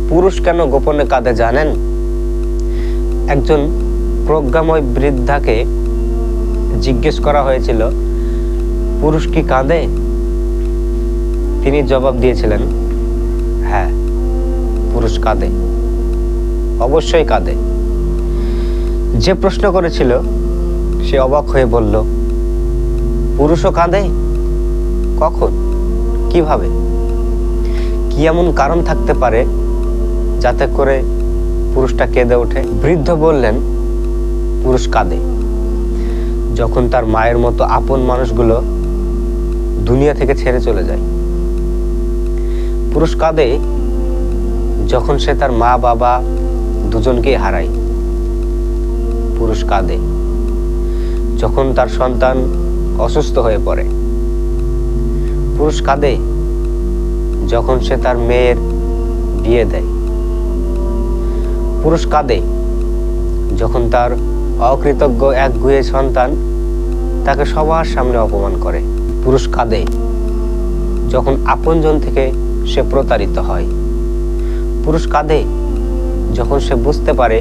পুরুষ কেন গোপনে কাঁদে জানেন? একজন প্রজ্ঞাময় বৃদ্ধাকে জিজ্ঞেস করা হয়েছিল, পুরুষ কি কাঁদে? তিনি জবাব দিয়েছিলেন, হ্যাঁ, পুরুষ কাঁদে, অবশ্যই কাঁদে। যে প্রশ্ন করেছিল সে অবাক হয়ে বলল, পুরুষও কাঁদে? কখন, কিভাবে, কি এমন কারণ থাকতে পারে যাতে করে পুরুষটা কেঁদে ওঠে? বৃদ্ধ বললেন, পুরুষ কাঁদে যখন তার মায়ের মতো আপন মানুষগুলো দুনিয়া থেকে ছেড়ে চলে যায়। পুরুষ কাঁদে যখন সে তার মা বাবা দুজনকেই হারায়। পুরুষ কাঁদে যখন তার সন্তান অসুস্থ হয়ে পড়ে। পুরুষ কাঁদে যখন সে তার মেয়ের বিয়ে দেয়। পুরুষ কাঁদে যখন তার অকৃতজ্ঞ একগুঁয়ে সন্তান তাকে সবার সামনে অপমান করে। পুরুষ কাঁদে যখন আপনজন থেকে সে প্রতারিত হয়। পুরুষ কাঁদে যখন সে বুঝতে পারে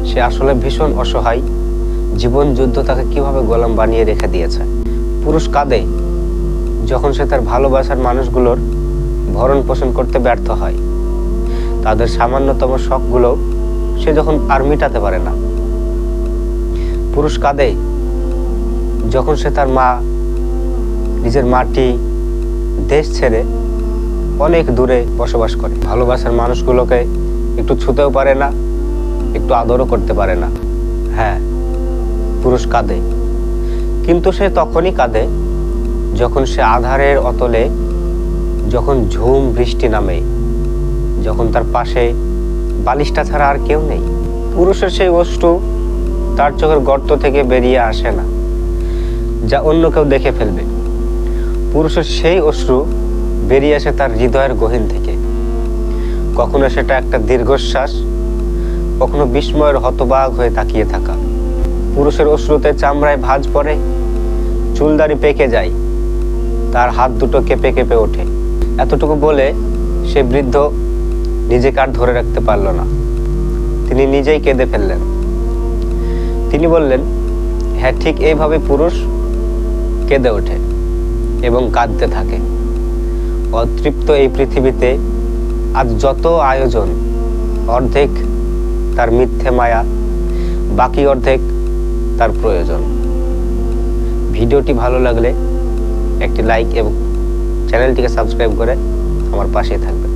সে আসলে ভীষণ অসহায়, জীবন যুদ্ধ তাকে কিভাবে গোলাম বানিয়ে রেখে দিয়েছে। পুরুষ কাঁদে যখন সে তার ভালোবাসার মানুষগুলোর ভরণ পোষণ করতে ব্যর্থ হয়। তাদের সামান্যতম শখগুলো সে যখন আর মিটাতে পারে না। পুরুষ কাঁদে যখন সে তার নিজের মাটি, দেশ ছেড়ে অনেক দূরে বসবাস করে। ভালোবাসার মানুষগুলোকে একটু ছুঁতেও পারে না, একটু আদরও করতে পারে না। হ্যাঁ, পুরুষ কাঁদে, কিন্তু সে তখনই কাঁদে যখন সে আঁধারের অতলে, যখন ঝুম বৃষ্টি নামে, যখন তার পাশে বালিশটা ছাড়া আর কেউ নেই। পুরুষের সেই অশ্রু তার চোখের গর্ত থেকে বেরিয়ে আসে না, যা অন্য কেউ দেখে ফেলবে। পুরুষের সেই অশ্রু বেরিয়ে আসে তার হৃদয়ের গহীন থেকে। কখনো সেটা একটা দীর্ঘশ্বাস, কখনো বিস্ময়ের হতবাক হয়ে তাকিয়ে থাকা। পুরুষের অশ্রুতে চামড়ায় ভাঁজ পড়ে, চুলদাড়ি পেকে যায়, তার হাত দুটো কেঁপে কেঁপে ওঠে। এতটুকু বলে সে বৃদ্ধ নিজেকে আর ধরে রাখতে পারল না। তিনি নিজেই কেঁদে ফেললেন। তিনি বললেন, হ্যাঁ, ঠিক এইভাবে পুরুষ কেঁদে ওঠে এবং কাঁদতে থাকে। অতৃপ্ত এই পৃথিবীতে আজ যত আয়োজন, অর্ধেক তার মিথ্যে মায়া, বাকি অর্ধেক তার প্রয়োজন। ভিডিওটি ভালো লাগলে একটি লাইক এবং চ্যানেলটিকে সাবস্ক্রাইব করে আমার পাশে থাকবে।